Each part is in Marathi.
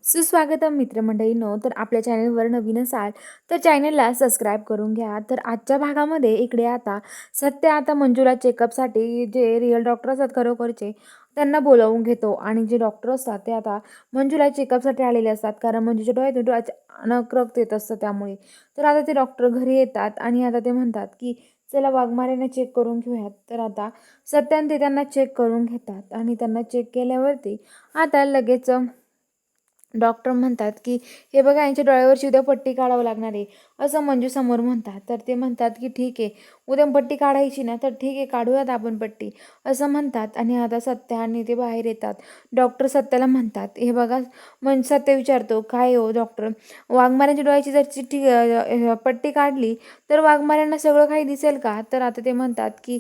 सुस्वागतम मित्रमंडळींनो. तर आपल्या चॅनलवर नवीन असाल तर चॅनलला सबस्क्राईब करून घ्या. तर आजच्या भागामध्ये इकडे आता सत्य आता मंजूला चेकअपसाठी जे रिअल डॉक्टर असतात खरोखरचे त्यांना बोलावून घेतो आणि जे डॉक्टर असतात ते आता मंजूला चेकअपसाठी आलेले असतात, कारण मंजूच्या डोळ्यातून अचानक रक्त येत असतं त्यामुळे. तर आता ते डॉक्टर घरी येतात आणि आता ते म्हणतात की चला वाघमारेने चेक करून घेऊयात. तर आता सत्यान ते त्यांना चेक करून घेतात आणि त्यांना चेक केल्यावरती आता लगेच डॉक्टर म्हणतात की हे बघा, यांच्या डोळ्यावरची उद्या पट्टी काढावं लागणार आहे, असं मंजू समोर म्हणतात. तर ते म्हणतात की ठीक आहे, उद्या पट्टी काढायची ना, तर ठीक आहे, काढूयात आपण पट्टी, असं म्हणतात. आणि आता सत्या आणि ते बाहेर येतात. डॉक्टर सत्याला म्हणतात हे बघा, सत्य विचारतो काय हो डॉक्टर, वाघमाऱ्यांच्या डोळ्याची जर चिठ्ठी पट्टी काढली तर वाघमाऱ्यांना सगळं काही दिसेल का? तर आता ते म्हणतात की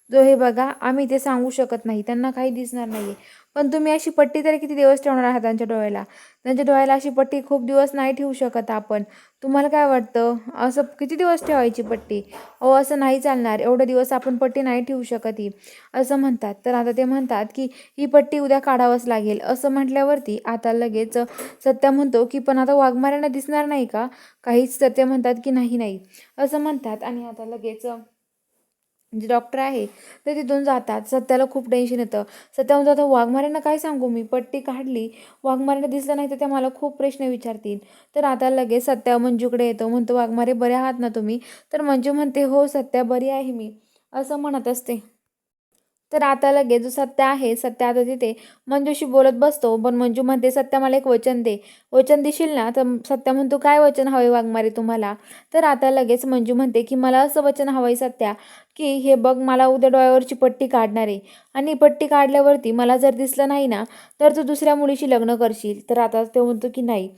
हे बघा, आम्ही ते सांगू शकत नाही, त्यांना काही दिसणार नाही, पण तुम्ही अशी पट्टी तरी किती दिवस ठेवणार आहात त्यांच्या डोळ्याला? त्यांच्या डोळ्याला अशी पट्टी खूप दिवस नाही ठेवू शकत आपण. तुम्हाला काय वाटतं, असं किती दिवस ठेवायची पट्टी? असं नाही चालणार, एवढे दिवस आपण पट्टी नाही ठेवू शकत ही, असं म्हणतात. तर आता ते म्हणतात की ही पट्टी उद्या काढावंच लागेल, असं म्हटल्यावरती आता लगेच सत्या म्हणतो की पण आता वाघमाऱ्यांना दिसणार नाही का काहीच? सत्य म्हणतात की नाही नाही, असं म्हणतात. आणि आता लगेच जे डॉक्टर आहे ते तिथून जातात. सत्याला खूप टेन्शन येतं. सत्या म्हणतो आता वाघमाऱ्यांना काय सांगू मी, पट्टी काढली, वाघमाऱ्यांना दिसलं नाही तर त्या मला खूप प्रश्न विचारतील. तर आता लगेच सत्या मंजूकडे येतो, म्हणतो वाघमारे बरे आहात ना तुम्ही? तर मंजू म्हणते हो सत्या, बरी आहे मी, असं म्हणत असते. तर आता लगेच जो सत्या आहे, सत्या आता तिथे मंजूशी बोलत बसतो. पण मंजू म्हणते सत्या मला एक वचन दे, वचन देशील ना? तर सत्या म्हणतो काय वचन हवे वाघमारे तुम्हाला? तर आता लगेच मंजू म्हणते की मला असं वचन हवंय सत्या, की हे बघ, मला उद्या डोळ्यावरची पट्टी काढणार आहे आणि पट्टी काढल्यावरती मला जर दिसलं नाही ना, तर तू दुसऱ्या मुलीशी लग्न करशील. तर आता ते म्हणतो की नाही,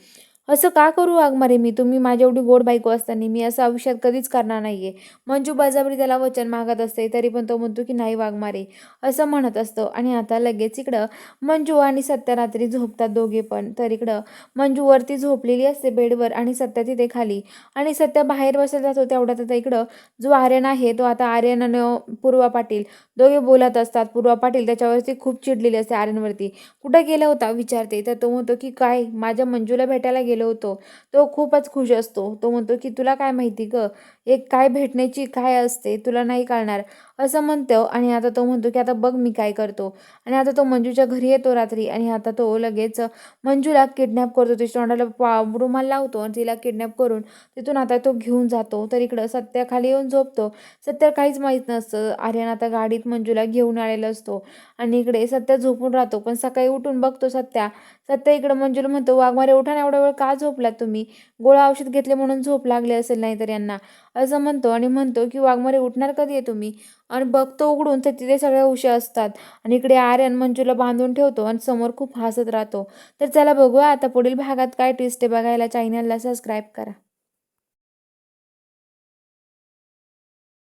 असं का करू वाघमारे मी? तुम्ही माझी एवढी गोड बायको असताना मी असं आयुष्यात कधीच करणार नाहीये. मंजू बळजबरी त्याला वचन मागत असते, तरी पण तो म्हणतो की नाही वाघमारे, असं म्हणत असतो. आणि आता लगेच इकडं मंजू आणि सत्या रात्री झोपतात दोघे पण. तर इकडं मंजू वरती झोपलेली असते बेडवर आणि सत्या तिथे खाली. आणि सत्या बाहेर बसला जातो. तेवढ्यात आता इकडं जो आर्यन आहे, तो आता आर्यन आणि पूर्वा पाटील दोघे बोलत असतात. पूर्वा पाटील त्याच्यावरती खूप चिडलेली असते आर्यनवरती. कुठं गेला होता विचारते. तर तो म्हणतो की काय, माझ्या मंजूला भेटायला गेलो होतो. तो खूपच खुश असतो. तो म्हणतो की तुला काय माहिती ग, एक काय भेटण्याची काय असते, तुला नाही कळणार, असं म्हणतो. आणि आता तो म्हणतो की आता बघ मी काय करतो. आणि आता तो मंजूच्या घरी येतो रात्री. आणि आता तो लगेच मंजूला किडनॅप करतो, तिच्या तोंडाला रुमाल लावतो आणि तिला किडनॅप करून तिथून आता तो घेऊन जातो. तर इकडं सत्या खाली येऊन झोपतो. सत्याला काहीच माहीत नसतं, आर्यन आता गाडीत मंजूला घेऊन आलेला असतो. आणि इकडे सत्या झोपून राहतो. पण सकाळी उठून बघतो सत्या इकडं मंजूला म्हणतो वाघमारे उठा ना, एवढा वेळ का झोपलात तुम्ही? गोळा औषध घेतले म्हणून झोप लागले असेल नाही तर यांना, असं म्हणतो. आणि म्हणतो की वाघमारे उठणार कधी आहे तुम्ही? आणि बघतो उघडून तर तिथे सगळ्या उशा असतात. आणि इकडे आर्यन मंजूला बांधून ठेवतो आणि समोर खूप हसत राहतो. तर चला बघूया आता पुढील भागात काय ट्विस्ट आहे. बघायला चॅनलला सबस्क्राईब करा.